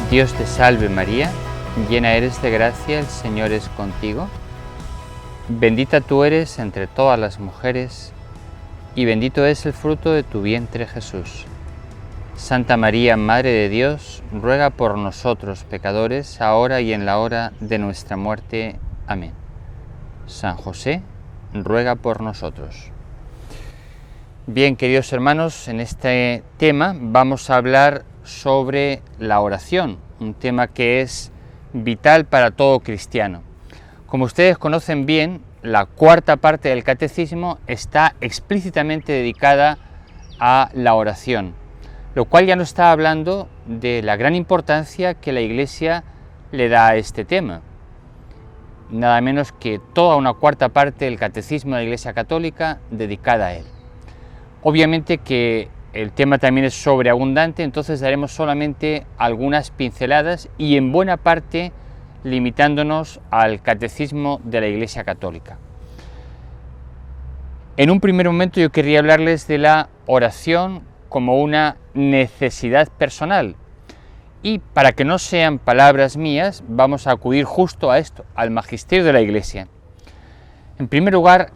Dios te salve María, llena eres de gracia, el Señor es contigo. Bendita tú eres entre todas las mujeres, y bendito es el fruto de tu vientre Jesús. Santa María, Madre de Dios, ruega por nosotros pecadores, ahora y en la hora de nuestra muerte. Amén. San José, ruega por nosotros. Bien, queridos hermanos, en este tema vamos a hablar sobre la oración, un tema que es vital para todo cristiano. Como ustedes conocen bien, la cuarta parte del catecismo está explícitamente dedicada a la oración, lo cual ya nos está hablando de la gran importancia que la Iglesia le da a este tema. Nada menos que toda una cuarta parte del catecismo de la Iglesia Católica dedicada a él. Obviamente que el tema también es sobreabundante, entonces daremos solamente algunas pinceladas y en buena parte limitándonos al catecismo de la Iglesia Católica. En un primer momento yo querría hablarles de la oración como una necesidad personal y para que no sean palabras mías vamos a acudir justo a esto, al magisterio de la Iglesia. En primer lugar,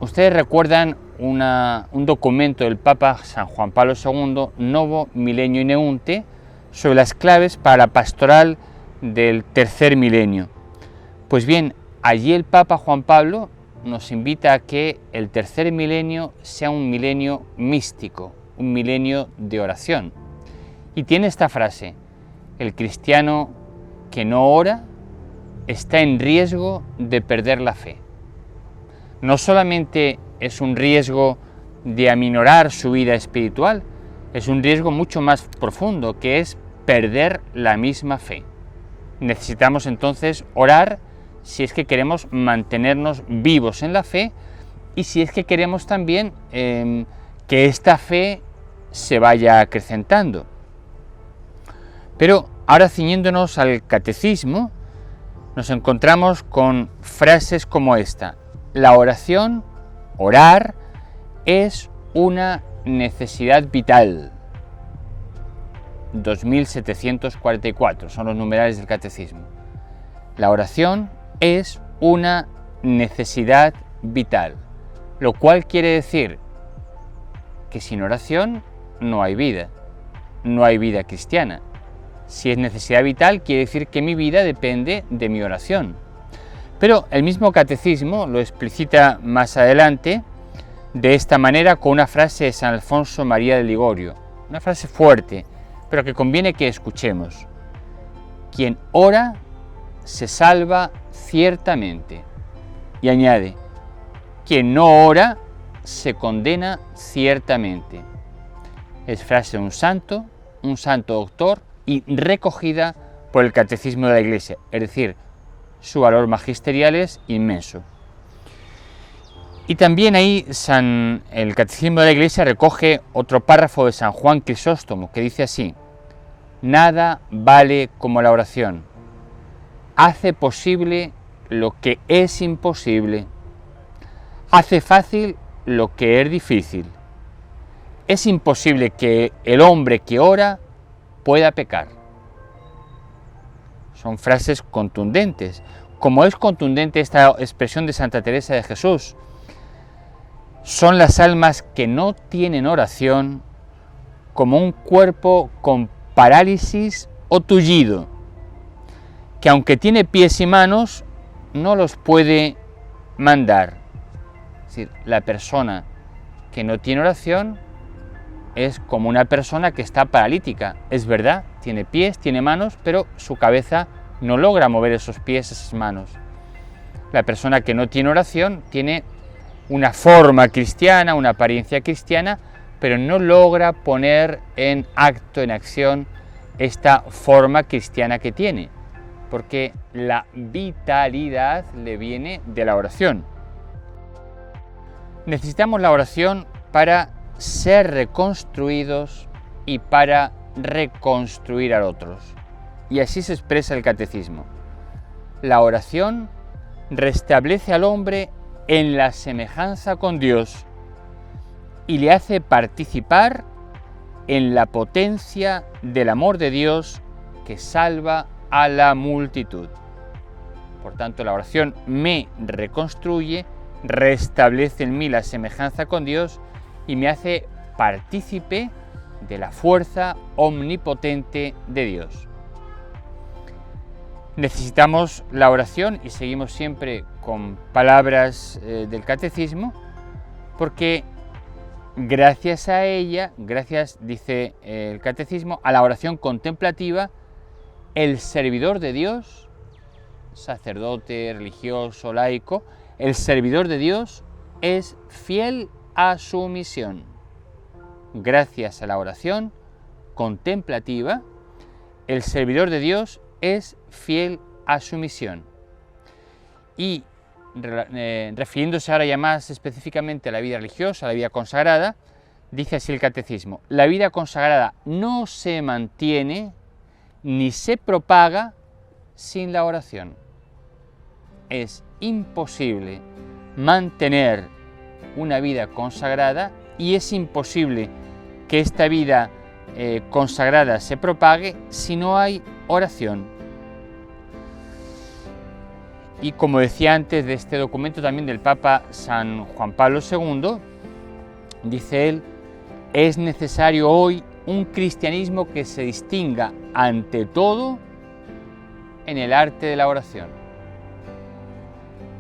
ustedes recuerdan un documento del Papa San Juan Pablo II, Novo Milenio Ineunte, sobre las claves para la pastoral del tercer milenio. Pues bien, allí el Papa Juan Pablo nos invita a que el tercer milenio sea un milenio místico, un milenio de oración. Y tiene esta frase: el cristiano que no ora está en riesgo de perder la fe. No solamente es un riesgo de aminorar su vida espiritual, es un riesgo mucho más profundo, que es perder la misma fe. Necesitamos entonces orar si es que queremos mantenernos vivos en la fe y si es que queremos también que esta fe se vaya acrecentando. Pero ahora, ciñéndonos al catecismo, nos encontramos con frases como esta: la oración, orar, es una necesidad vital. 2744 son los numerales del catecismo. La oración es una necesidad vital, lo cual quiere decir que sin oración no hay vida cristiana. Si es necesidad vital, quiere decir que mi vida depende de mi oración. Pero el mismo catecismo lo explicita más adelante de esta manera con una frase de San Alfonso María de Ligorio, una frase fuerte, pero que conviene que escuchemos: quien ora se salva ciertamente. Y añade: quien no ora se condena ciertamente. Es frase de un santo doctor y recogida por el catecismo de la Iglesia, es decir, su valor magisterial es inmenso. Y también ahí el Catecismo de la Iglesia recoge otro párrafo de San Juan Crisóstomo que dice así: nada vale como la oración. Hace posible lo que es imposible. Hace fácil lo que es difícil. Es imposible que el hombre que ora pueda pecar. Son frases contundentes, como es contundente esta expresión de Santa Teresa de Jesús: son las almas que no tienen oración como un cuerpo con parálisis o tullido, que aunque tiene pies y manos, no los puede mandar. Es decir, la persona que no tiene oración es como una persona que está paralítica. Es verdad, tiene pies, tiene manos, pero su cabeza no logra mover esos pies, esas manos. La persona que no tiene oración tiene una forma cristiana, una apariencia cristiana, pero no logra poner en acto, en acción, esta forma cristiana que tiene, porque la vitalidad le viene de la oración. Necesitamos la oración para ser reconstruidos y para reconstruir a otros. Y así se expresa el catecismo: la oración restablece al hombre en la semejanza con Dios y le hace participar en la potencia del amor de Dios que salva a la multitud. Por tanto, la oración me reconstruye, restablece en mí la semejanza con Dios y me hace partícipe de la fuerza omnipotente de Dios. Necesitamos la oración, y seguimos siempre con palabras del catecismo, porque gracias a ella, gracias, dice el catecismo, a la oración contemplativa, el servidor de Dios, sacerdote, religioso, laico, el servidor de Dios es fiel a su misión. Gracias a la oración contemplativa, el servidor de Dios es fiel a su misión. Y refiriéndose ahora ya más específicamente a la vida religiosa, a la vida consagrada, dice así el catecismo: la vida consagrada no se mantiene ni se propaga sin la oración. Es imposible mantener una vida consagrada y es imposible que esta vida consagrada se propague si no hay oración. Y como decía antes de este documento también del Papa San Juan Pablo II, dice él, es necesario hoy un cristianismo que se distinga ante todo en el arte de la oración.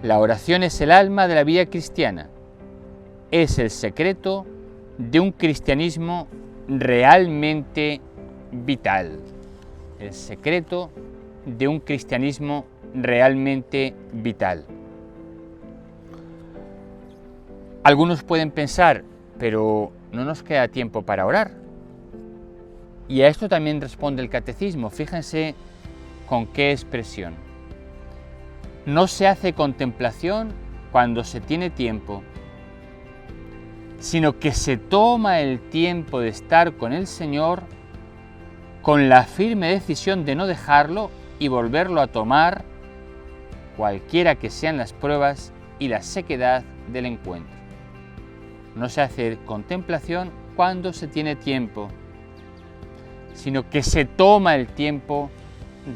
La oración es el alma de la vida cristiana, es el secreto de un cristianismo realmente vital, el secreto de un cristianismo realmente vital. Algunos pueden pensar, pero no nos queda tiempo para orar. Y a esto también responde el catecismo. Fíjense con qué expresión. No se hace contemplación cuando se tiene tiempo, sino que se toma el tiempo de estar con el Señor con la firme decisión de no dejarlo y volverlo a tomar, cualquiera que sean las pruebas y la sequedad del encuentro. No se hace contemplación cuando se tiene tiempo, sino que se toma el tiempo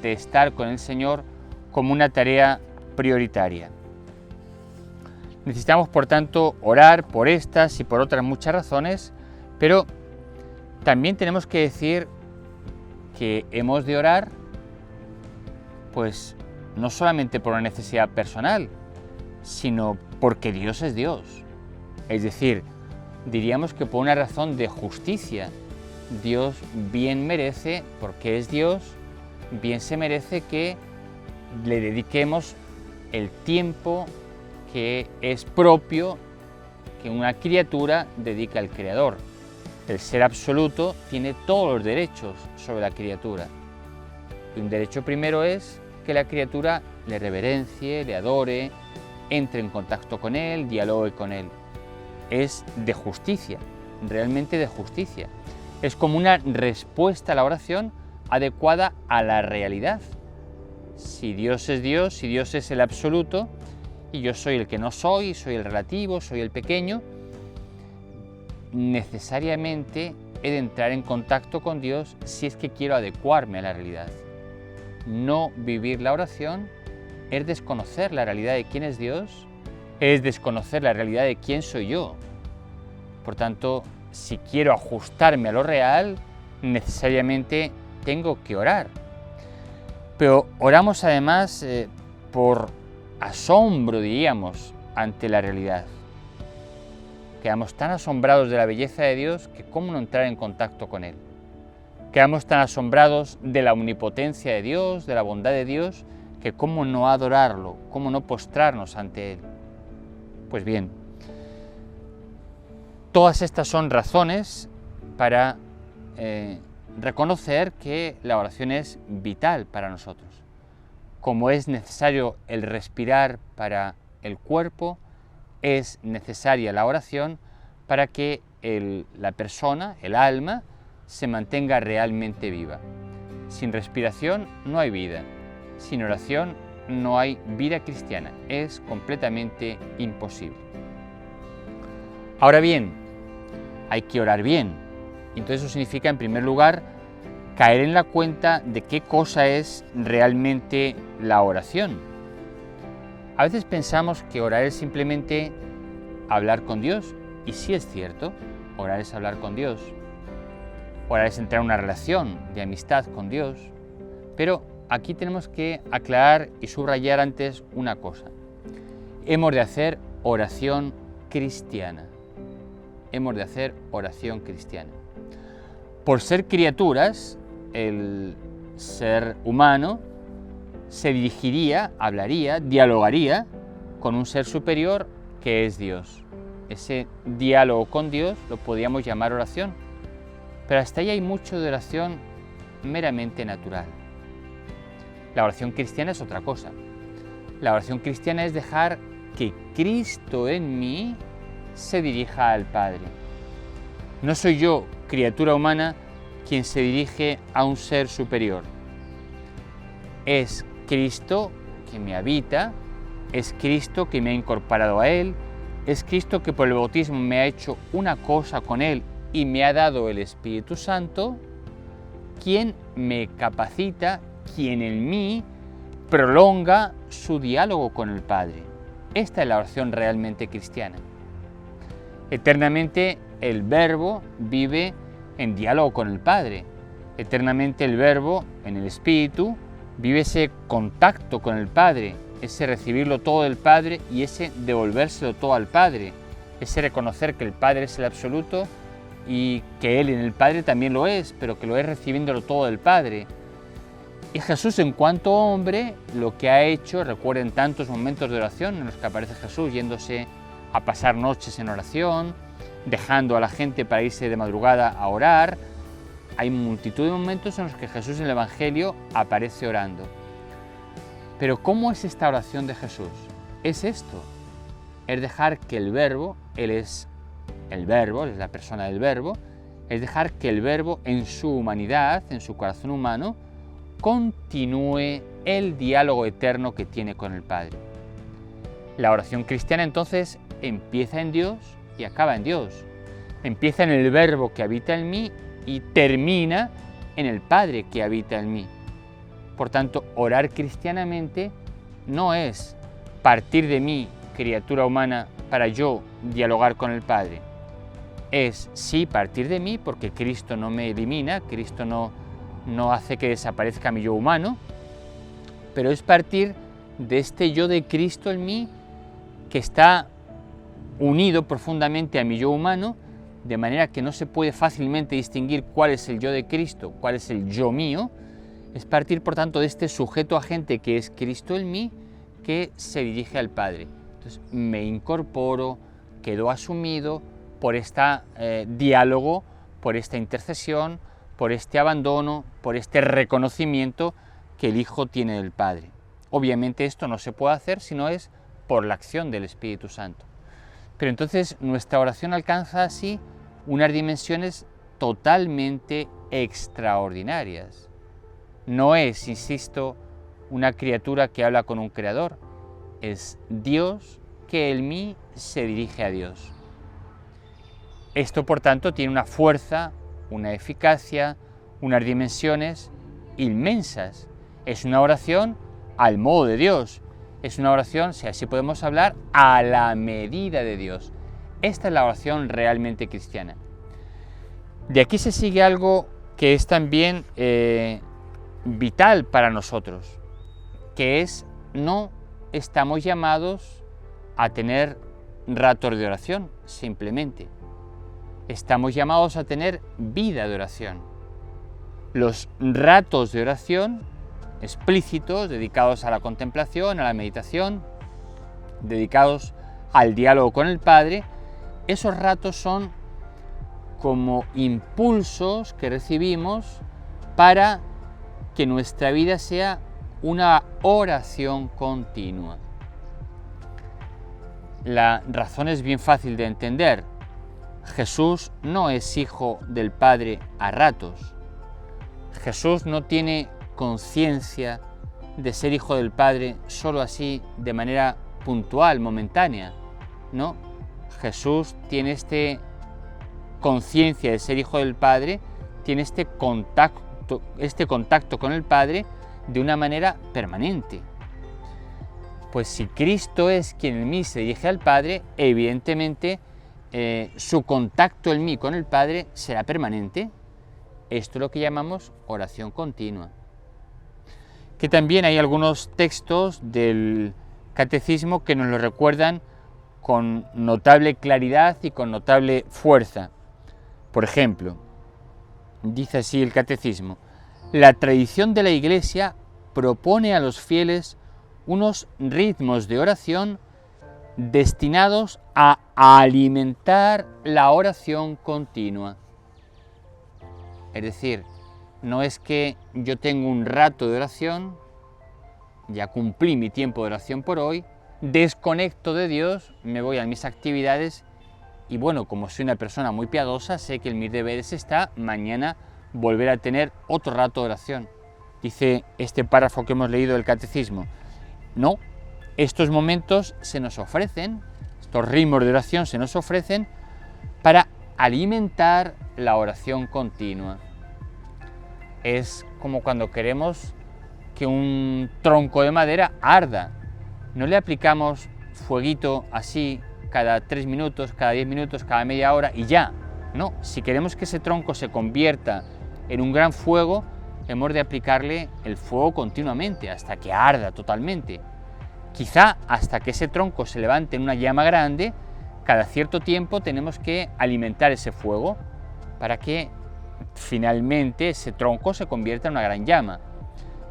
de estar con el Señor como una tarea prioritaria. Necesitamos, por tanto, orar por estas y por otras muchas razones, pero también tenemos que decir que hemos de orar, pues no solamente por una necesidad personal, sino porque Dios es Dios. Es decir, diríamos que por una razón de justicia. Dios bien merece, porque es Dios, bien se merece que le dediquemos el tiempo que es propio que una criatura dedica al Creador. El ser absoluto tiene todos los derechos sobre la criatura. Y un derecho primero es que la criatura le reverencie, le adore, entre en contacto con Él, dialogue con Él. Es de justicia, realmente de justicia. Es como una respuesta a la oración adecuada a la realidad. Si Dios es Dios, si Dios es el absoluto, y yo soy el que no soy, soy el relativo, soy el pequeño, necesariamente he de entrar en contacto con Dios si es que quiero adecuarme a la realidad. No vivir la oración es desconocer la realidad de quién es Dios, es desconocer la realidad de quién soy yo. Por tanto, si quiero ajustarme a lo real, necesariamente tengo que orar. Pero oramos además por asombro, diríamos, ante la realidad. Quedamos tan asombrados de la belleza de Dios que cómo no entrar en contacto con Él. Quedamos tan asombrados de la omnipotencia de Dios, de la bondad de Dios, que cómo no adorarlo, cómo no postrarnos ante Él. Pues bien, todas estas son razones para reconocer que la oración es vital para nosotros. Como es necesario el respirar para el cuerpo, es necesaria la oración para que la persona, el alma, se mantenga realmente viva. Sin respiración no hay vida. Sin oración no hay vida cristiana. Es completamente imposible. Ahora bien, hay que orar bien. Entonces eso significa, en primer lugar, caer en la cuenta de qué cosa es realmente la oración. A veces pensamos que orar es simplemente hablar con Dios, y sí es cierto, orar es hablar con Dios. Orar es entrar en una relación de amistad con Dios, pero aquí tenemos que aclarar y subrayar antes una cosa. Hemos de hacer oración cristiana. Hemos de hacer oración cristiana. Por ser criaturas, el ser humano se dirigiría, hablaría, dialogaría con un ser superior que es Dios. Ese diálogo con Dios lo podríamos llamar oración, pero hasta ahí hay mucho de oración meramente natural. La oración cristiana es otra cosa. La oración cristiana es dejar que Cristo en mí se dirija al Padre. No soy yo, criatura humana, quien se dirige a un ser superior. Es Cristo que me habita, es Cristo que me ha incorporado a Él, es Cristo que por el bautismo me ha hecho una cosa con Él y me ha dado el Espíritu Santo, quien me capacita, quien en mí prolonga su diálogo con el Padre. Esta es la oración realmente cristiana. Eternamente el Verbo vive en diálogo con el Padre. Eternamente el Verbo, en el Espíritu, vive ese contacto con el Padre, ese recibirlo todo del Padre y ese devolvérselo todo al Padre, ese reconocer que el Padre es el absoluto y que Él en el Padre también lo es, pero que lo es recibiéndolo todo del Padre. Y Jesús, en cuanto hombre, lo que ha hecho, recuerden tantos momentos de oración en los que aparece Jesús yéndose a pasar noches en oración, dejando a la gente para irse de madrugada a orar. Hay multitud de momentos en los que Jesús en el Evangelio aparece orando. Pero ¿cómo es esta oración de Jesús? Es esto, es dejar que el Verbo, Él es el Verbo, Él es la persona del Verbo, es dejar que el Verbo en su humanidad, en su corazón humano, continúe el diálogo eterno que tiene con el Padre. La oración cristiana entonces empieza en Dios y acaba en Dios. Empieza en el Verbo que habita en mí y termina en el Padre que habita en mí. Por tanto, orar cristianamente no es partir de mí, criatura humana, para yo dialogar con el Padre. Es sí partir de mí porque Cristo no me elimina, Cristo no hace que desaparezca mi yo humano, pero es partir de este yo de Cristo en mí que está unido profundamente a mi yo humano, de manera que no se puede fácilmente distinguir cuál es el yo de Cristo, cuál es el yo mío. Es partir, por tanto, de este sujeto agente que es Cristo en mí, que se dirige al Padre. Entonces me incorporo, quedo asumido por este diálogo, por esta intercesión, por este abandono, por este reconocimiento que el Hijo tiene del Padre. Obviamente esto no se puede hacer si no es por la acción del Espíritu Santo. Pero entonces nuestra oración alcanza así unas dimensiones totalmente extraordinarias. No es, insisto, una criatura que habla con un creador, es Dios que en mí se dirige a Dios. Esto, por tanto, tiene una fuerza, una eficacia, unas dimensiones inmensas. Es una oración al modo de Dios. Es una oración, si así podemos hablar, a la medida de Dios. Esta es la oración realmente cristiana. De aquí se sigue algo que es también vital para nosotros, que es no estamos llamados a tener ratos de oración, simplemente. Estamos llamados a tener vida de oración. Los ratos de oración explícitos, dedicados a la contemplación, a la meditación, dedicados al diálogo con el Padre, esos ratos son como impulsos que recibimos para que nuestra vida sea una oración continua. La razón es bien fácil de entender. Jesús no es hijo del Padre a ratos. Jesús no tiene conciencia de ser hijo del Padre solo así de manera puntual, momentánea. No, Jesús tiene este conciencia de ser hijo del Padre tiene este contacto con el Padre de una manera permanente. Pues si Cristo es quien en mí se dirige al Padre, evidentemente su contacto en mí con el Padre será permanente. Esto es lo que llamamos oración continua. Que también hay algunos textos del Catecismo que nos lo recuerdan con notable claridad y con notable fuerza. Por ejemplo, dice así el Catecismo: la tradición de la Iglesia propone a los fieles unos ritmos de oración destinados a alimentar la oración continua. Es decir, no es que yo tengo un rato de oración, ya cumplí mi tiempo de oración por hoy, desconecto de Dios, me voy a mis actividades y bueno, como soy una persona muy piadosa, sé que en mis deberes está mañana volver a tener otro rato de oración. Dice este párrafo que hemos leído del Catecismo. No, estos momentos se nos ofrecen, estos ritmos de oración se nos ofrecen para alimentar la oración continua. Es como cuando queremos que un tronco de madera arda. No le aplicamos fueguito así cada 3 minutos, cada 10 minutos, cada media hora y ya. No, si queremos que ese tronco se convierta en un gran fuego, hemos de aplicarle el fuego continuamente hasta que arda totalmente. Quizá hasta que ese tronco se levante en una llama grande, cada cierto tiempo tenemos que alimentar ese fuego para que finalmente ese tronco se convierta en una gran llama.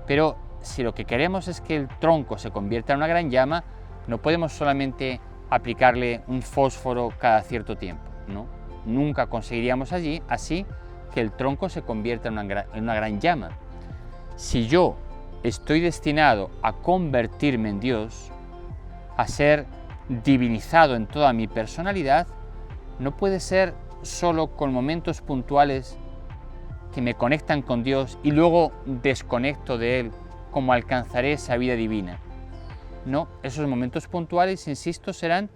Pero si lo que queremos es que el tronco se convierta en una gran llama, no podemos solamente aplicarle un fósforo cada cierto tiempo, ¿no? Nunca conseguiríamos así que el tronco se convierta en una gran llama. Si yo estoy destinado a convertirme en Dios, a ser divinizado en toda mi personalidad, no puede ser solo con momentos puntuales que me conectan con Dios y luego desconecto de Él, como alcanzaré esa vida divina. No, esos momentos puntuales, insisto, serán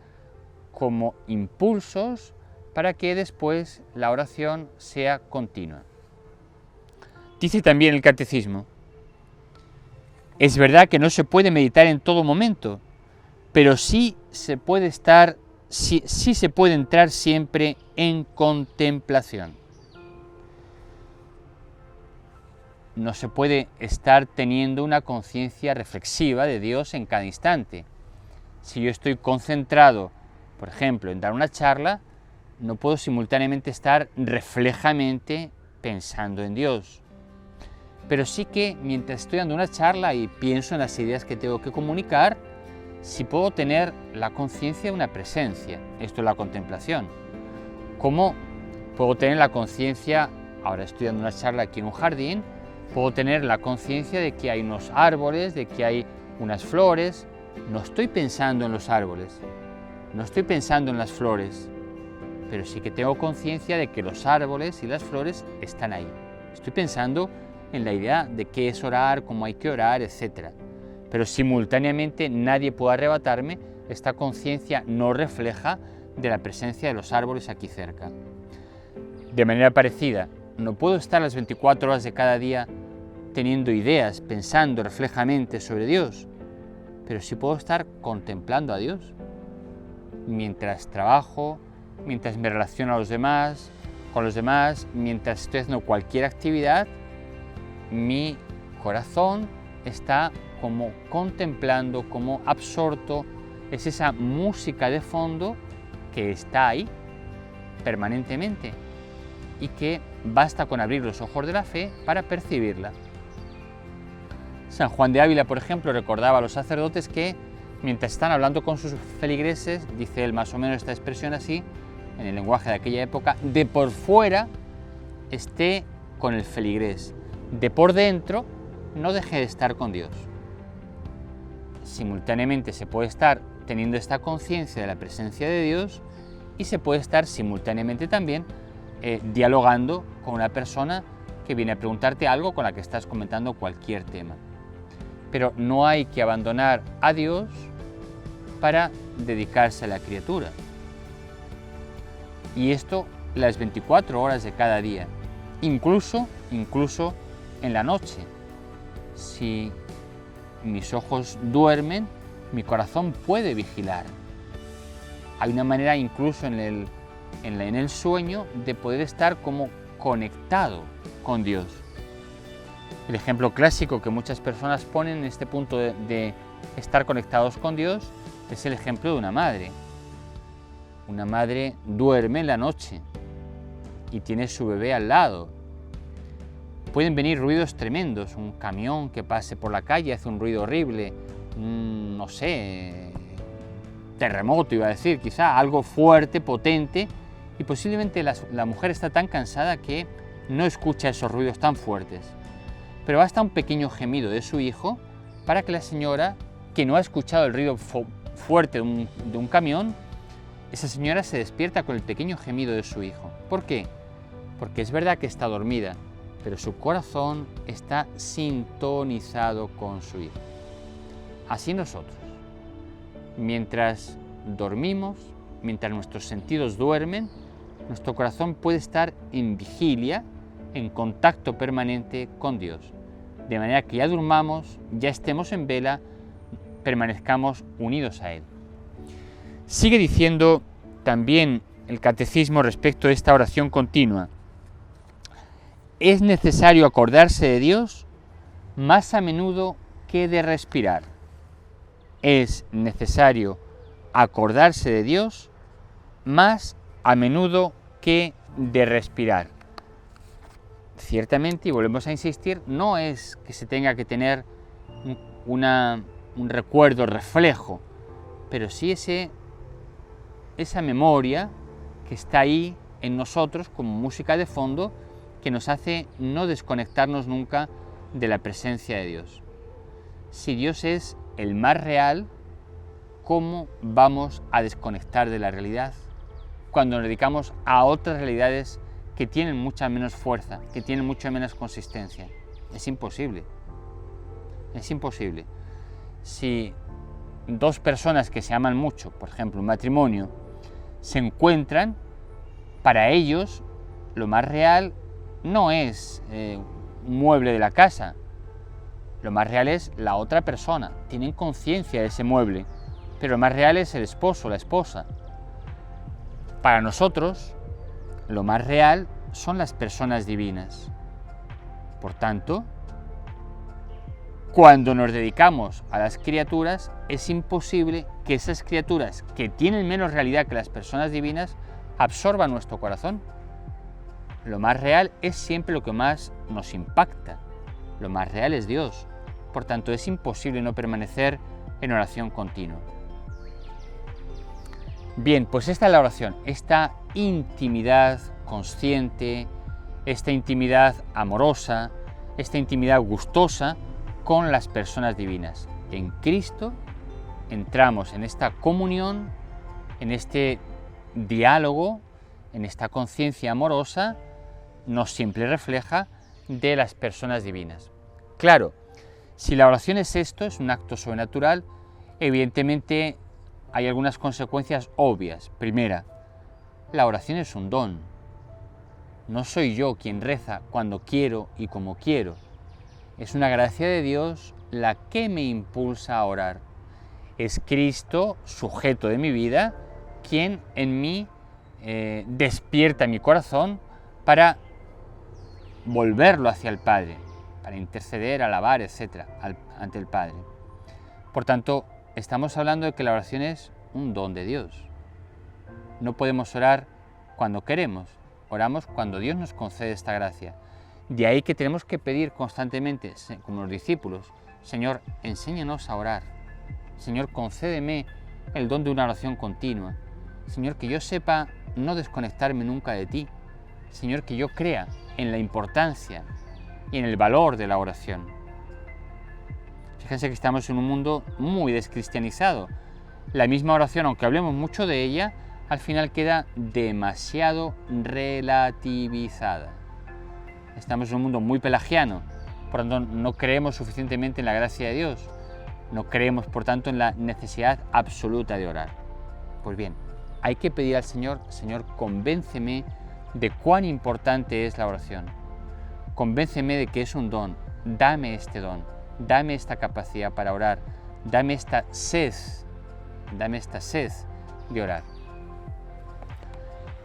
como impulsos para que después la oración sea continua. Dice también el Catecismo: es verdad que no se puede meditar en todo momento, pero sí se puede entrar siempre en contemplación. No se puede estar teniendo una conciencia reflexiva de Dios en cada instante. Si yo estoy concentrado, por ejemplo, en dar una charla, no puedo simultáneamente estar reflejamente pensando en Dios. Pero sí que mientras estoy dando una charla y pienso en las ideas que tengo que comunicar, sí puedo tener la conciencia de una presencia. Esto es la contemplación. ¿Cómo puedo tener la conciencia? Ahora estoy dando una charla aquí en un jardín, puedo tener la conciencia de que hay unos árboles, de que hay unas flores. No estoy pensando en los árboles, no estoy pensando en las flores, pero sí que tengo conciencia de que los árboles y las flores están ahí. Estoy pensando en la idea de qué es orar, cómo hay que orar, etc. Pero simultáneamente nadie puede arrebatarme esta conciencia no refleja de la presencia de los árboles aquí cerca. De manera parecida, no puedo estar las 24 horas de cada día teniendo ideas, pensando reflejamente sobre Dios, pero sí puedo estar contemplando a Dios. Mientras trabajo, mientras me relaciono con los demás, mientras estoy haciendo cualquier actividad, mi corazón está como contemplando, como absorto. Es esa música de fondo que está ahí permanentemente y que basta con abrir los ojos de la fe para percibirla. San Juan de Ávila, por ejemplo, recordaba a los sacerdotes que mientras están hablando con sus feligreses, dice él más o menos esta expresión así, en el lenguaje de aquella época, de por fuera esté con el feligrés, de por dentro no deje de estar con Dios. Simultáneamente se puede estar teniendo esta conciencia de la presencia de Dios y se puede estar simultáneamente también dialogando con una persona que viene a preguntarte algo, con la que estás comentando cualquier tema. Pero no hay que abandonar a Dios para dedicarse a la criatura. Y esto las 24 horas de cada día, incluso en la noche. Si mis ojos duermen, mi corazón puede vigilar. Hay una manera incluso en el sueño de poder estar como conectado con Dios. El ejemplo clásico que muchas personas ponen en este punto de estar conectados con Dios es el ejemplo de una madre. Una madre duerme en la noche y tiene su bebé al lado. Pueden venir ruidos tremendos, un camión que pase por la calle hace un ruido horrible, no sé, terremoto iba a decir, quizá algo fuerte, potente, y posiblemente la mujer está tan cansada que no escucha esos ruidos tan fuertes. Pero basta un pequeño gemido de su hijo para que la señora, que no ha escuchado el ruido fuerte de un camión, esa señora se despierta con el pequeño gemido de su hijo. ¿Por qué? Porque es verdad que está dormida, pero su corazón está sintonizado con su hijo. Así nosotros, mientras dormimos, mientras nuestros sentidos duermen, nuestro corazón puede estar en vigilia, en contacto permanente con Dios. De manera que ya durmamos, ya estemos en vela, permanezcamos unidos a Él. Sigue diciendo también el catecismo respecto de esta oración continua. Es necesario acordarse de Dios más a menudo que de respirar. Es necesario acordarse de Dios más a menudo que de respirar. Ciertamente, y volvemos a insistir, no es que se tenga que tener un recuerdo reflejo, pero sí esa memoria que está ahí en nosotros como música de fondo que nos hace no desconectarnos nunca de la presencia de Dios. Si Dios es el más real, ¿cómo vamos a desconectar de la realidad cuando nos dedicamos a otras realidades que tienen mucha menos fuerza, que tienen mucha menos consistencia? Es imposible. Es imposible. Si dos personas que se aman mucho, por ejemplo, un matrimonio, se encuentran, para ellos lo más real no es un mueble de la casa, lo más real es la otra persona. Tienen conciencia de ese mueble, pero lo más real es el esposo, la esposa. Para nosotros, lo más real son las personas divinas. Por tanto, cuando nos dedicamos a las criaturas, es imposible que esas criaturas que tienen menos realidad que las personas divinas absorban nuestro corazón. Lo más real es siempre lo que más nos impacta. Lo más real es Dios. Por tanto, es imposible no permanecer en oración continua. Bien, pues esta es la oración, esta intimidad consciente, esta intimidad amorosa, esta intimidad gustosa con las personas divinas. En Cristo entramos en esta comunión, en este diálogo, en esta conciencia amorosa, no siempre refleja, de las personas divinas. Claro, si la oración es esto, es un acto sobrenatural, evidentemente hay algunas consecuencias obvias. Primera, la oración es un don. No soy yo quien reza cuando quiero y como quiero. Es una gracia de Dios la que me impulsa a orar. Es Cristo, sujeto de mi vida, quien en mí despierta mi corazón para volverlo hacia el Padre, para interceder, alabar, etc., ante el Padre. Por tanto, estamos hablando de que la oración es un don de Dios. No podemos orar cuando queremos, oramos cuando Dios nos concede esta gracia. De ahí que tenemos que pedir constantemente, como los discípulos, Señor, enséñanos a orar. Señor, concédeme el don de una oración continua. Señor, que yo sepa no desconectarme nunca de ti. Señor, que yo crea en la importancia y en el valor de la oración. Fíjense que estamos en un mundo muy descristianizado. La misma oración, aunque hablemos mucho de ella, al final queda demasiado relativizada. Estamos en un mundo muy pelagiano, por lo tanto no creemos suficientemente en la gracia de Dios, no creemos por tanto en la necesidad absoluta de orar. Pues bien, hay que pedir al Señor, Señor, convénceme de cuán importante es la oración. Convénceme de que es un don. Dame este don, dame esta capacidad para orar, dame esta sed de orar.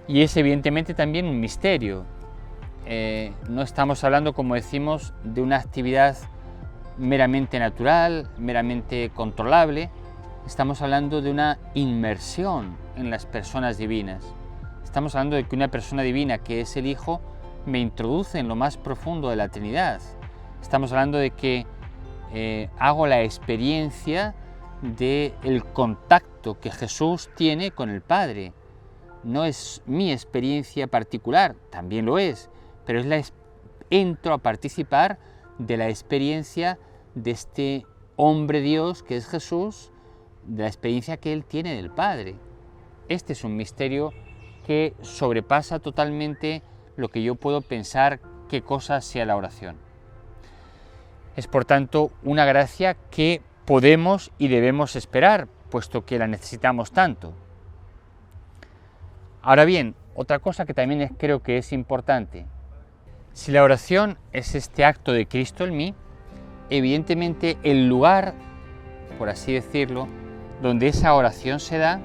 Y es evidentemente también un misterio. No estamos hablando, como decimos, de una actividad meramente natural, meramente controlable. Estamos hablando de una inmersión en las personas divinas. Estamos hablando de que una persona divina, que es el Hijo, me introduce en lo más profundo de la Trinidad. Estamos hablando de que hago la experiencia del contacto que Jesús tiene con el Padre. No es mi experiencia particular, también lo es, pero entro a participar de la experiencia de este hombre Dios que es Jesús, de la experiencia que Él tiene del Padre. Este es un misterio que sobrepasa totalmente lo que yo puedo pensar qué cosa sea la oración. Es por tanto una gracia que podemos y debemos esperar, puesto que la necesitamos tanto. Ahora bien, otra cosa que también creo que es importante. Si la oración es este acto de Cristo en mí, evidentemente el lugar, por así decirlo, donde esa oración se da,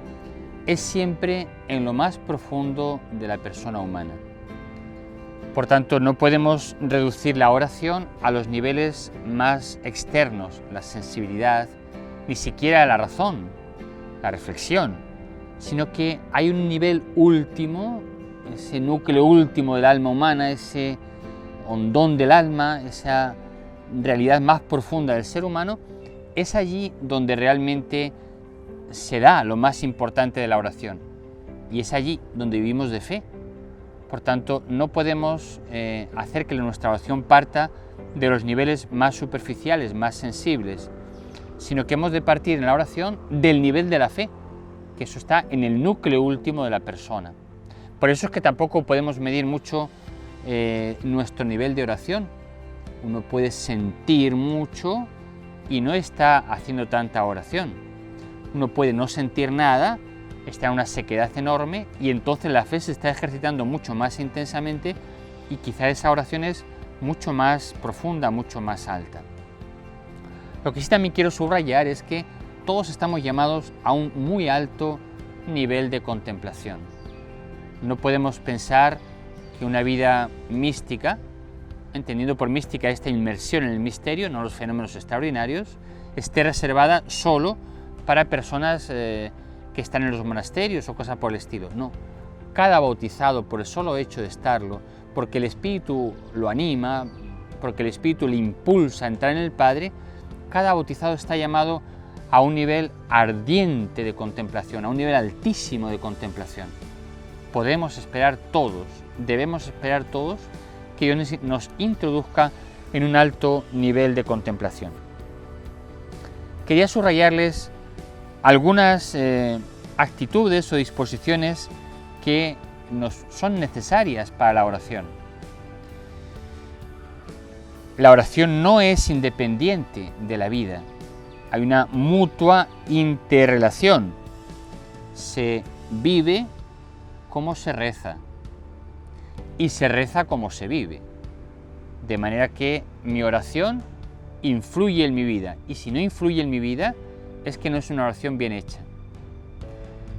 es siempre en lo más profundo de la persona humana. Por tanto, no podemos reducir la oración a los niveles más externos, la sensibilidad, ni siquiera a la razón, la reflexión, sino que hay un nivel último, ese núcleo último del alma humana, ese hondón del alma, esa realidad más profunda del ser humano, es allí donde realmente se da lo más importante de la oración, y es allí donde vivimos de fe. Por tanto, no podemos hacer que nuestra oración parta de los niveles más superficiales, más sensibles, sino que hemos de partir en la oración del nivel de la fe, que eso está en el núcleo último de la persona. Por eso es que tampoco podemos medir mucho nuestro nivel de oración. Uno puede sentir mucho y no está haciendo tanta oración. Uno puede no sentir nada, está en una sequedad enorme, y entonces la fe se está ejercitando mucho más intensamente, y quizá esa oración es mucho más profunda, mucho más alta. Lo que sí también quiero subrayar es que todos estamos llamados a un muy alto nivel de contemplación. No podemos pensar que una vida mística, entendiendo por mística esta inmersión en el misterio, no los fenómenos extraordinarios, esté reservada solo para personas que están en los monasterios o cosas por el estilo. No, cada bautizado, por el solo hecho de estarlo, porque el Espíritu lo anima, porque el Espíritu le impulsa a entrar en el Padre, cada bautizado está llamado a un nivel ardiente de contemplación, a un nivel altísimo de contemplación. Podemos esperar todos, debemos esperar todos, que Dios nos introduzca en un alto nivel de contemplación. Quería subrayarles algunas actitudes o disposiciones que son necesarias para la oración. La oración no es independiente de la vida. Hay una mutua interrelación. Se vive como se reza y se reza como se vive. De manera que mi oración influye en mi vida, y si no influye en mi vida es que no es una oración bien hecha.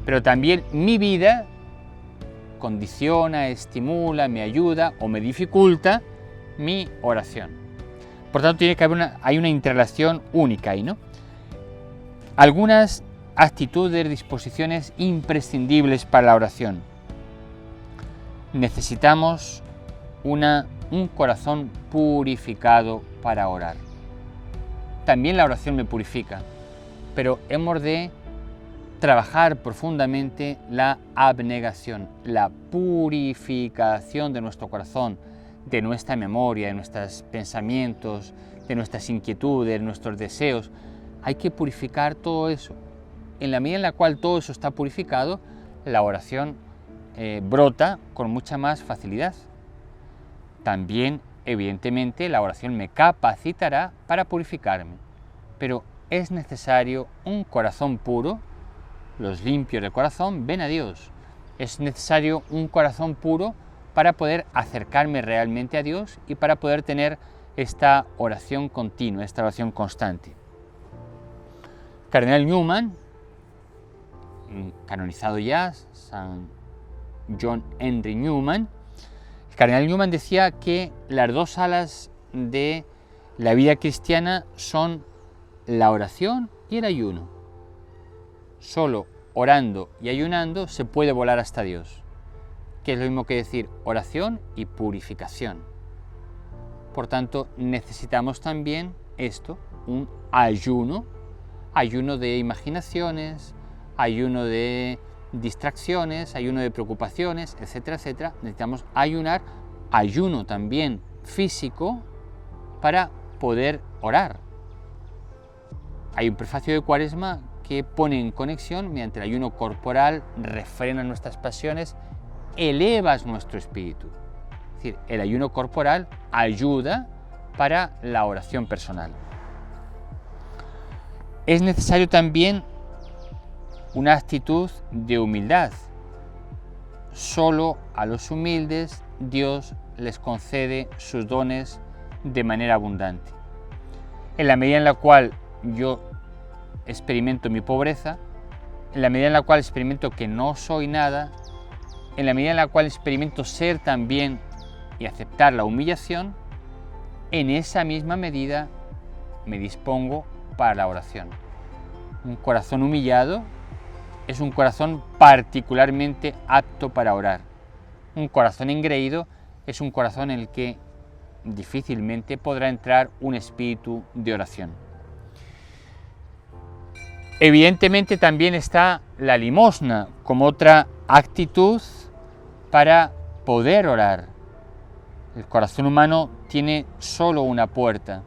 Pero también mi vida condiciona, estimula, me ayuda o me dificulta mi oración. Por tanto, tiene que haber hay una interrelación única ahí, ¿no? Algunas actitudes, disposiciones imprescindibles para la oración. Necesitamos un corazón purificado para orar. También la oración me purifica, pero hemos de trabajar profundamente la abnegación, la purificación de nuestro corazón, de nuestra memoria, de nuestros pensamientos, de nuestras inquietudes, de nuestros deseos. Hay que purificar todo eso. En la medida en la cual todo eso está purificado, la oración brota con mucha más facilidad. También, evidentemente, la oración me capacitará para purificarme, pero es necesario un corazón puro. Los limpios de corazón ven a Dios. Es necesario un corazón puro para poder acercarme realmente a Dios y para poder tener esta oración continua, esta oración constante. Cardenal Newman, canonizado ya, San John Henry Newman, el cardenal Newman decía que las dos alas de la vida cristiana son la oración y el ayuno. Solo orando y ayunando se puede volar hasta Dios, que es lo mismo que decir oración y purificación. Por tanto, necesitamos también esto, un ayuno de imaginaciones, ayuno de distracciones, ayuno de preocupaciones, etcétera, etcétera. Necesitamos ayunar, ayuno también físico para poder orar. Hay un prefacio de Cuaresma que pone en conexión, mediante el ayuno corporal, refrena nuestras pasiones, elevas nuestro espíritu. Es decir, el ayuno corporal ayuda para la oración personal. Es necesario también una actitud de humildad. Solo a los humildes Dios les concede sus dones de manera abundante. En la medida en la cual yo experimento mi pobreza, en la medida en la cual experimento que no soy nada, en la medida en la cual experimento ser también y aceptar la humillación, en esa misma medida me dispongo para la oración. Un corazón humillado es un corazón particularmente apto para orar. Un corazón engreído es un corazón en el que difícilmente podrá entrar un espíritu de oración. Evidentemente también está la limosna como otra actitud para poder orar. El corazón humano tiene solo una puerta.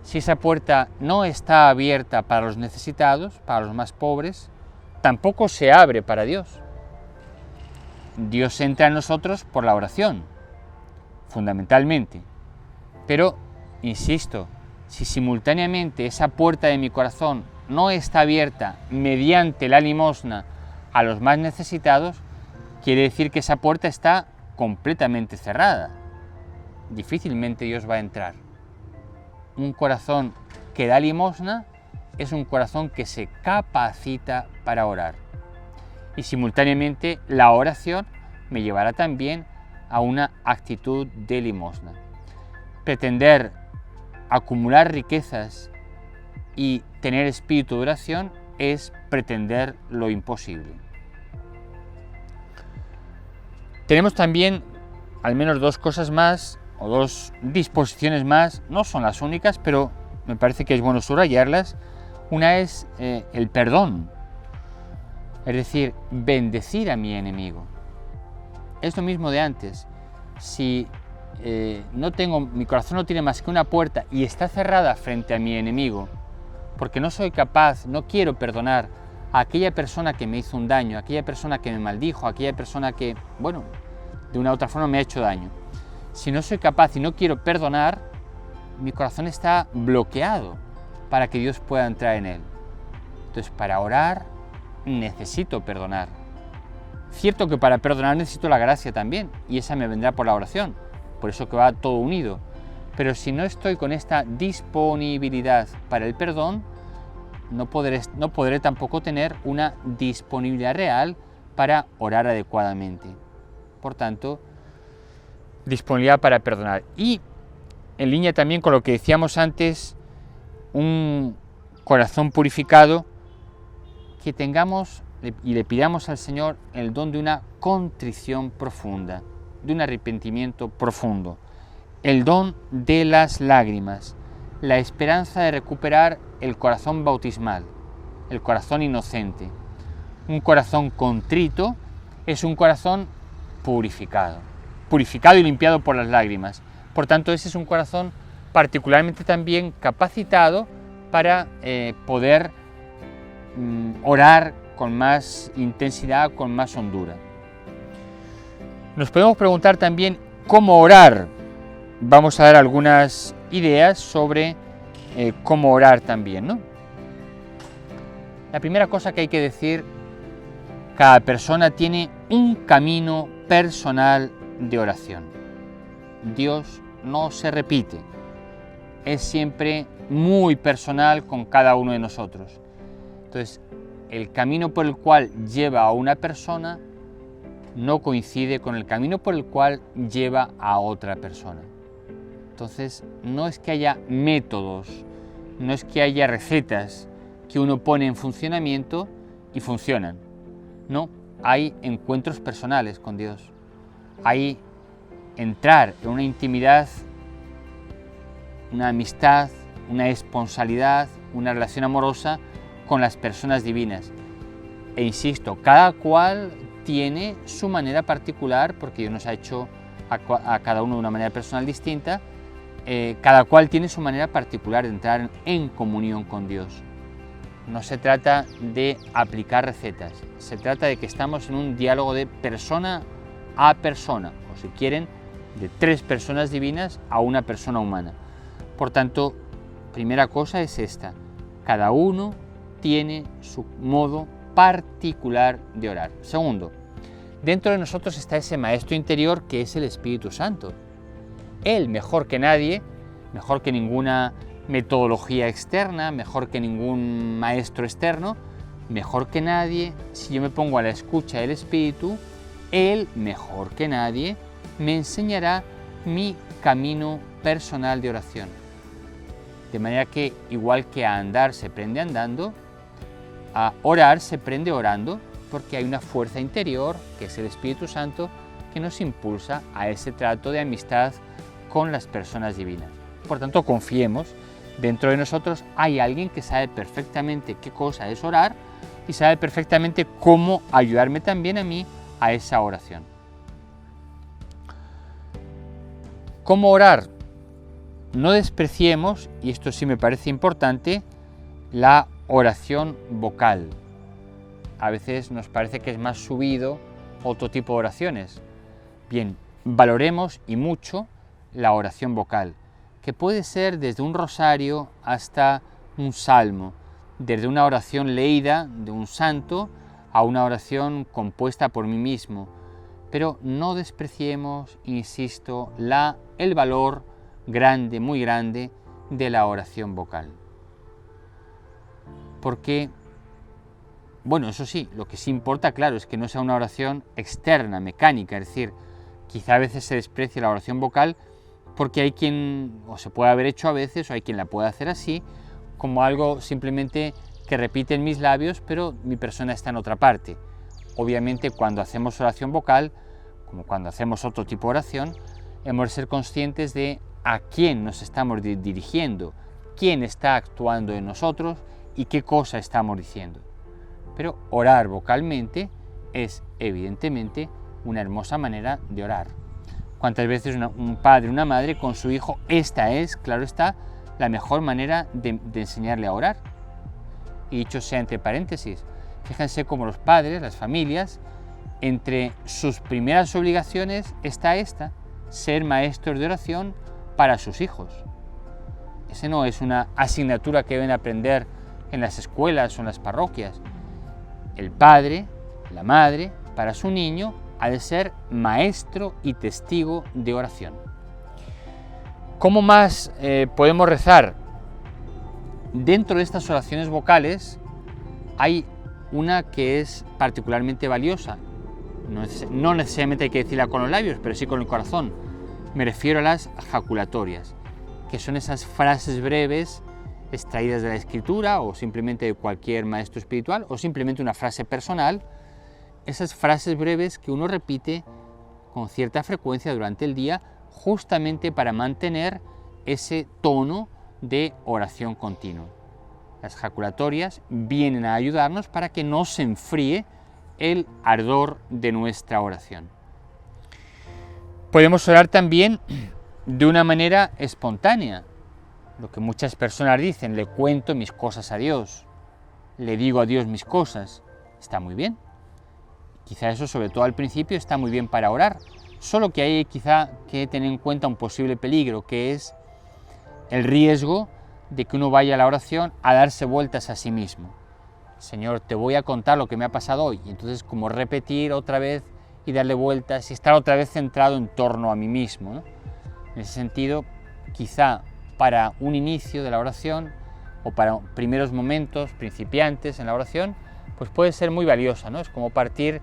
Si esa puerta no está abierta para los necesitados, para los más pobres, tampoco se abre para Dios. Dios entra en nosotros por la oración, fundamentalmente. Pero, insisto, si simultáneamente esa puerta de mi corazón no está abierta mediante la limosna a los más necesitados, quiere decir que esa puerta está completamente cerrada. Difícilmente Dios va a entrar. Un corazón que da limosna es un corazón que se capacita para orar. Y simultáneamente la oración me llevará también a una actitud de limosna. Pretender acumular riquezas y tener espíritu de oración es pretender lo imposible. Tenemos también al menos dos cosas más, o dos disposiciones más, no son las únicas, pero me parece que es bueno subrayarlas. Una es el perdón, es decir, bendecir a mi enemigo. Es lo mismo de antes. Si mi corazón no tiene más que una puerta y está cerrada frente a mi enemigo, porque no soy capaz, no quiero perdonar a aquella persona que me hizo un daño, a aquella persona que me maldijo, a aquella persona que, bueno, de una u otra forma me ha hecho daño. Si no soy capaz y no quiero perdonar, mi corazón está bloqueado para que Dios pueda entrar en él. Entonces, para orar necesito perdonar. Cierto que para perdonar necesito la gracia también, y esa me vendrá por la oración, por eso que va todo unido. Pero si no estoy con esta disponibilidad para el perdón, no podré tampoco tener una disponibilidad real para orar adecuadamente. Por tanto, disponibilidad para perdonar. Y en línea también con lo que decíamos antes, un corazón purificado, que tengamos y le pidamos al Señor el don de una contrición profunda, de un arrepentimiento profundo, el don de las lágrimas, la esperanza de recuperar el corazón bautismal, el corazón inocente. Un corazón contrito es un corazón purificado y limpiado por las lágrimas. Por tanto, ese es un corazón particularmente también capacitado para poder orar con más intensidad, con más hondura. Nos podemos preguntar también cómo orar. Vamos a dar algunas ideas sobre cómo orar también, ¿no? La primera cosa que hay que decir, cada persona tiene un camino personal de oración. Dios no se repite, es siempre muy personal con cada uno de nosotros. Entonces, el camino por el cual lleva a una persona no coincide con el camino por el cual lleva a otra persona. Entonces, no es que haya métodos, no es que haya recetas que uno pone en funcionamiento y funcionan. No, hay encuentros personales con Dios. Hay entrar en una intimidad, una amistad, una esponsalidad, una relación amorosa con las personas divinas. E insisto, cada cual tiene su manera particular, porque Dios nos ha hecho a cada uno de una manera personal distinta. Cada cual tiene su manera particular de entrar en comunión con Dios. No se trata de aplicar recetas, se trata de que estamos en un diálogo de persona a persona, o si quieren, de tres personas divinas a una persona humana. Por tanto, primera cosa es esta: cada uno tiene su modo particular de orar. Segundo, dentro de nosotros está ese maestro interior que es el Espíritu Santo. Él, mejor que nadie, mejor que ninguna metodología externa, mejor que ningún maestro externo, mejor que nadie, si yo me pongo a la escucha del Espíritu, Él, mejor que nadie, me enseñará mi camino personal de oración. De manera que, igual que a andar se aprende andando, a orar se aprende orando, porque hay una fuerza interior, que es el Espíritu Santo, que nos impulsa a ese trato de amistad con las personas divinas. Por tanto, confiemos, dentro de nosotros hay alguien que sabe perfectamente qué cosa es orar y sabe perfectamente cómo ayudarme también a mí a esa oración. ¿Cómo orar? No despreciemos, y esto sí me parece importante, la oración vocal. A veces nos parece que es más subido otro tipo de oraciones. Bien, valoremos y mucho la oración vocal, que puede ser desde un rosario hasta un salmo, desde una oración leída de un santo a una oración compuesta por mí mismo. Pero no despreciemos, insisto, el valor grande, muy grande, de la oración vocal. Porque, bueno, eso sí, lo que sí importa, claro, es que no sea una oración externa, mecánica, es decir, quizá a veces se desprecie la oración vocal porque hay quien, o se puede haber hecho a veces, o hay quien la puede hacer así, como algo simplemente que repite en mis labios, pero mi persona está en otra parte. Obviamente, cuando hacemos oración vocal, como cuando hacemos otro tipo de oración, hemos de ser conscientes de a quién nos estamos dirigiendo, quién está actuando en nosotros y qué cosa estamos diciendo. Pero orar vocalmente es, evidentemente, una hermosa manera de orar. ¿Cuántas veces un padre, una madre con su hijo, esta es, claro está, la mejor manera de enseñarle a orar? Y dicho sea entre paréntesis, fíjense cómo los padres, las familias, entre sus primeras obligaciones está esta: ser maestros de oración para sus hijos. Ese no es una asignatura que deben aprender en las escuelas o en las parroquias. El padre, la madre, para su niño, ha de ser maestro y testigo de oración. ¿Cómo más podemos rezar? Dentro de estas oraciones vocales hay una que es particularmente valiosa. No necesariamente hay que decirla con los labios, pero sí con el corazón. Me refiero a las jaculatorias, que son esas frases breves extraídas de la Escritura o simplemente de cualquier maestro espiritual o simplemente una frase personal. Esas frases breves que uno repite con cierta frecuencia durante el día, justamente para mantener ese tono de oración continua. Las jaculatorias vienen a ayudarnos para que no se enfríe el ardor de nuestra oración. Podemos orar también de una manera espontánea, lo que muchas personas dicen: le cuento mis cosas a Dios, le digo a Dios mis cosas. Está muy bien. Quizá eso, sobre todo al principio, está muy bien para orar, solo que hay quizá que tener en cuenta un posible peligro, que es el riesgo de que uno vaya a la oración a darse vueltas a sí mismo. Señor, te voy a contar lo que me ha pasado hoy. Y entonces, como repetir otra vez y darle vueltas y estar otra vez centrado en torno a mí mismo, ¿no? En ese sentido, quizá para un inicio de la oración o para primeros momentos principiantes en la oración, pues puede ser muy valiosa, ¿no? Es como partir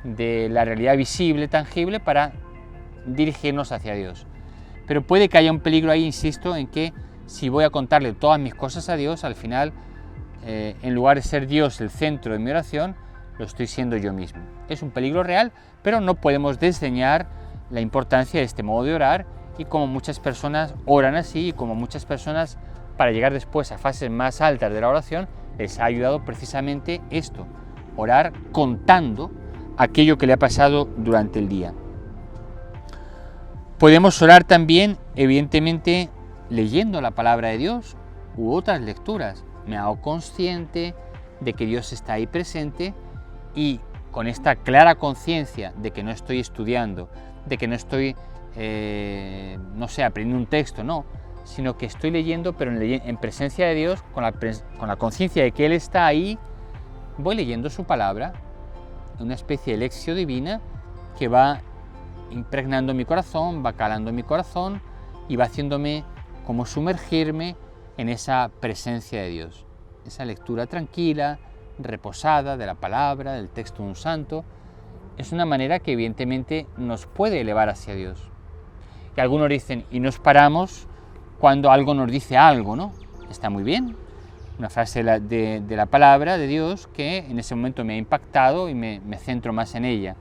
de la realidad visible, tangible, para dirigirnos hacia Dios. Pero puede que haya un peligro ahí, insisto, en que si voy a contarle todas mis cosas a Dios, al final, en lugar de ser Dios el centro de mi oración, lo estoy siendo yo mismo. Es un peligro real, pero no podemos desdeñar la importancia de este modo de orar y como muchas personas oran así y como muchas personas, para llegar después a fases más altas de la oración, les ha ayudado precisamente esto, orar contando aquello que le ha pasado durante el día. Podemos orar también, evidentemente, leyendo la palabra de Dios u otras lecturas. Me hago consciente de que Dios está ahí presente y con esta clara conciencia de que no estoy estudiando, de que no estoy, aprendiendo un texto, no, sino que estoy leyendo, pero en presencia de Dios, con la conciencia de que Él está ahí, voy leyendo su palabra, una especie de lección divina que va impregnando mi corazón, va calando mi corazón y va haciéndome como sumergirme en esa presencia de Dios, esa lectura tranquila, reposada de la palabra, del texto de un santo. Es una manera que evidentemente nos puede elevar hacia Dios. Y algunos dicen, y nos paramos cuando algo nos dice algo, ¿no? Está muy bien, una frase de la palabra de Dios que en ese momento me ha impactado y me centro más en ella.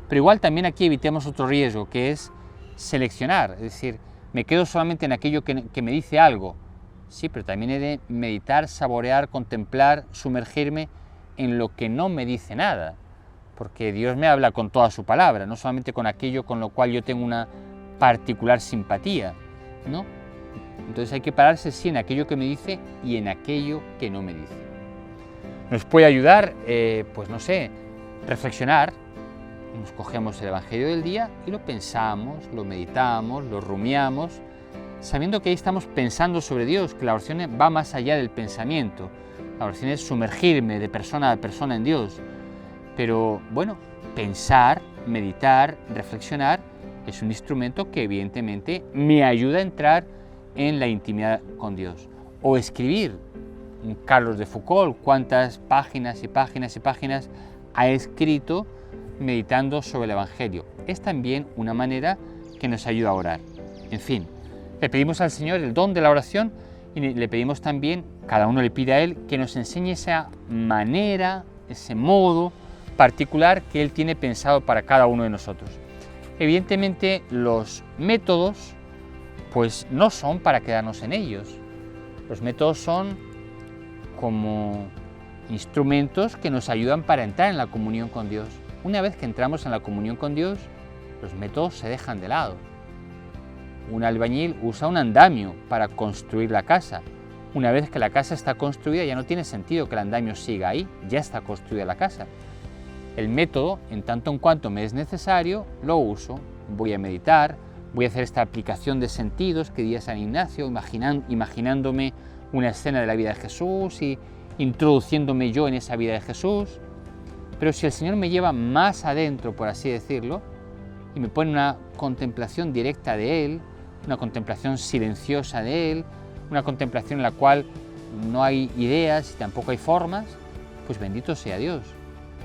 Pero igual también aquí evitemos otro riesgo, que es seleccionar, es decir, me quedo solamente en aquello que me dice algo. Sí, pero también he de meditar, saborear, contemplar, sumergirme en lo que no me dice nada, porque Dios me habla con toda su palabra, no solamente con aquello con lo cual yo tengo una particular simpatía, ¿no? Entonces hay que pararse sí en aquello que me dice y en aquello que no me dice. Nos puede ayudar, reflexionar. Nos cogemos el Evangelio del día y lo pensamos, lo meditamos, lo rumiamos, sabiendo que ahí estamos pensando sobre Dios, que la oración va más allá del pensamiento. La oración es sumergirme de persona a persona en Dios. Pero bueno, pensar, meditar, reflexionar es un instrumento que evidentemente me ayuda a entrar en la intimidad con Dios. O escribir. Carlos de Foucault, cuántas páginas y páginas y páginas ha escrito meditando sobre el Evangelio. Es también una manera que nos ayuda a orar. En fin, le pedimos al Señor el don de la oración y le pedimos también, cada uno le pide a Él, que nos enseñe esa manera, ese modo particular que Él tiene pensado para cada uno de nosotros. Evidentemente los métodos pues no son para quedarnos en ellos. Los métodos son como instrumentos que nos ayudan para entrar en la comunión con Dios. Una vez que entramos en la comunión con Dios, los métodos se dejan de lado. Un albañil usa un andamio para construir la casa. Una vez que la casa está construida, ya no tiene sentido que el andamio siga ahí, ya está construida la casa. El método, en tanto en cuanto me es necesario, lo uso. Voy a meditar, voy a hacer esta aplicación de sentidos que diría San Ignacio, imaginándome una escena de la vida de Jesús y introduciéndome yo en esa vida de Jesús. Pero si el Señor me lleva más adentro, por así decirlo, y me pone una contemplación directa de Él, una contemplación silenciosa de Él, una contemplación en la cual no hay ideas y tampoco hay formas, pues bendito sea Dios.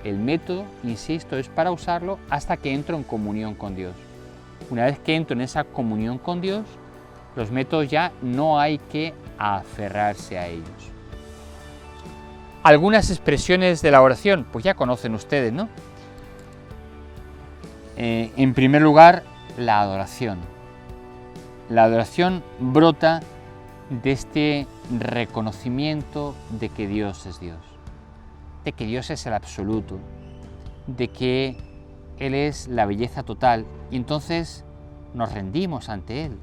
El método, insisto, es para usarlo hasta que entro en comunión con Dios. Una vez que entro en esa comunión con Dios, los métodos ya no hay que aferrarse a ellos. Algunas expresiones de la oración, pues ya conocen ustedes, ¿no? En primer lugar, la adoración. La adoración brota de este reconocimiento de que Dios es Dios, de que Dios es el absoluto, de que Él es la belleza total, y entonces nos rendimos ante Él,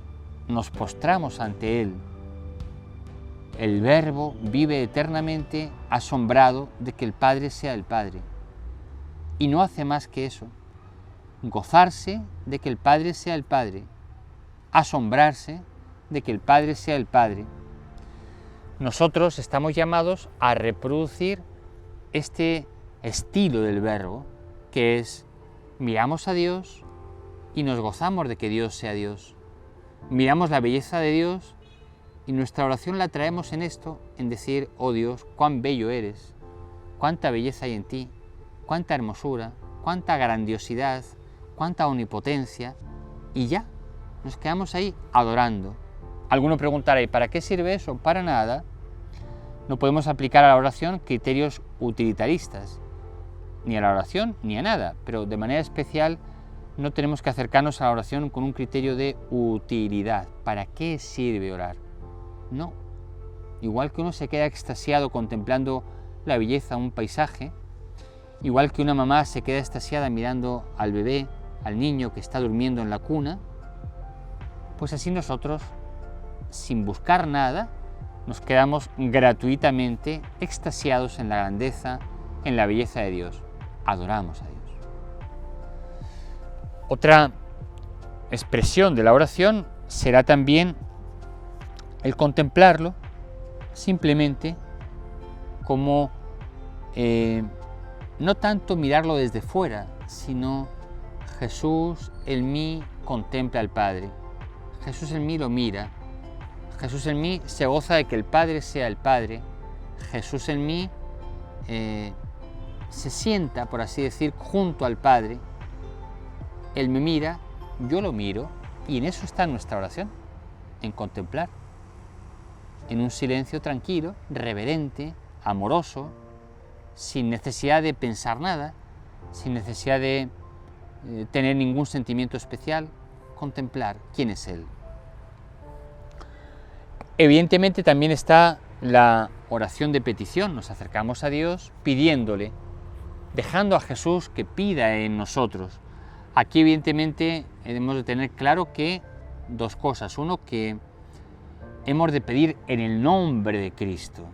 nos postramos ante Él. El Verbo vive eternamente asombrado de que el Padre sea el Padre, y no hace más que eso, gozarse de que el Padre sea el Padre, asombrarse de que el Padre sea el Padre. Nosotros estamos llamados a reproducir este estilo del Verbo, que es Miramos a Dios y nos gozamos de que Dios sea Dios. Miramos la belleza de Dios y nuestra oración la traemos en esto, en decir, oh Dios, cuán bello eres, cuánta belleza hay en ti, cuánta hermosura, cuánta grandiosidad, cuánta omnipotencia, y ya, nos quedamos ahí adorando. Alguno preguntará, ¿y para qué sirve eso? Para nada. No podemos aplicar a la oración criterios utilitaristas, ni a la oración ni a nada, pero de manera especial no tenemos que acercarnos a la oración con un criterio de utilidad. ¿Para qué sirve orar? No. Igual que uno se queda extasiado contemplando la belleza de un paisaje, igual que una mamá se queda extasiada mirando al bebé, al niño que está durmiendo en la cuna, pues así nosotros, sin buscar nada, nos quedamos gratuitamente extasiados en la grandeza, en la belleza de Dios. Adoramos a Dios. Otra expresión de la oración será también el contemplarlo simplemente como no tanto mirarlo desde fuera, sino Jesús en mí contempla al Padre. Jesús en mí lo mira. Jesús en mí se goza de que el Padre sea el Padre. Jesús en mí se sienta, por así decir, junto al Padre. Él me mira, yo lo miro, y en eso está nuestra oración, en contemplar, en un silencio tranquilo, reverente, amoroso, sin necesidad de pensar nada, sin necesidad de tener ningún sentimiento especial, contemplar quién es Él. Evidentemente también está la oración de petición, nos acercamos a Dios pidiéndole, dejando a Jesús que pida en nosotros. Aquí evidentemente hemos de tener claro que dos cosas. Uno, que hemos de pedir en el nombre de Cristo.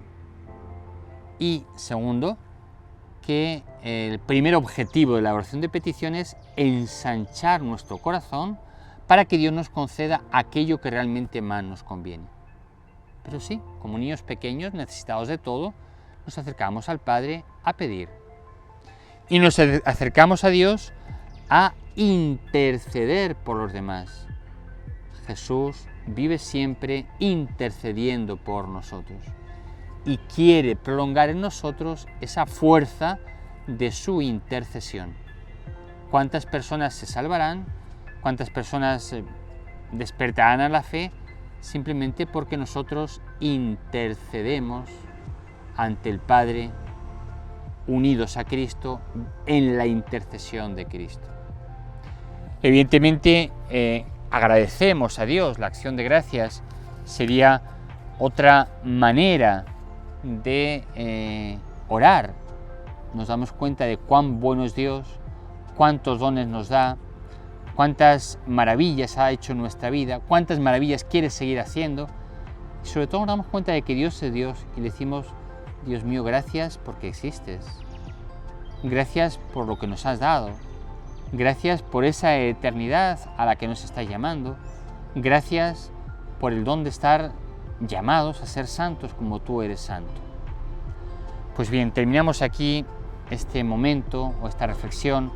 Y segundo, que el primer objetivo de la oración de petición es ensanchar nuestro corazón para que Dios nos conceda aquello que realmente más nos conviene. Pero sí, como niños pequeños, necesitados de todo, nos acercamos al Padre a pedir. Y nos acercamos a Dios a interceder por los demás. Jesús vive siempre intercediendo por nosotros y quiere prolongar en nosotros esa fuerza de su intercesión. ¿Cuántas personas se salvarán? ¿Cuántas personas despertarán a la fe? Simplemente porque nosotros intercedemos ante el Padre, unidos a Cristo en la intercesión de Cristo. Evidentemente agradecemos a Dios, la acción de gracias sería otra manera de orar. Nos damos cuenta de cuán bueno es Dios, cuántos dones nos da, cuántas maravillas ha hecho en nuestra vida, cuántas maravillas quiere seguir haciendo. Y sobre todo nos damos cuenta de que Dios es Dios y le decimos, Dios mío, gracias porque existes. Gracias por lo que nos has dado. Gracias por esa eternidad a la que nos estás llamando. Gracias por el don de estar llamados a ser santos como tú eres santo. Pues bien, terminamos aquí este momento o esta reflexión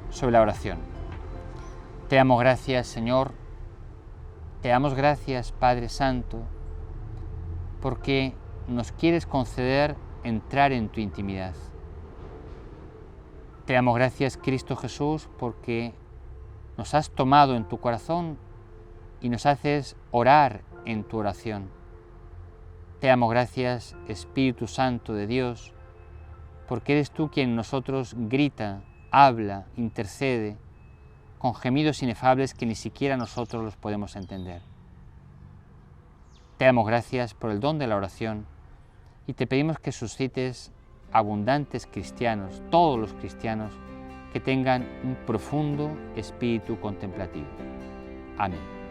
sobre la oración. Te damos gracias, Señor. Te damos gracias, Padre Santo, porque nos quieres conceder entrar en tu intimidad. Te damos gracias, Cristo Jesús, porque nos has tomado en tu corazón y nos haces orar en tu oración. Te damos gracias, Espíritu Santo de Dios, porque eres tú quien en nosotros grita, habla, intercede, con gemidos inefables que ni siquiera nosotros los podemos entender. Te damos gracias por el don de la oración y te pedimos que suscites abundantes cristianos, todos los cristianos, que tengan un profundo espíritu contemplativo. Amén.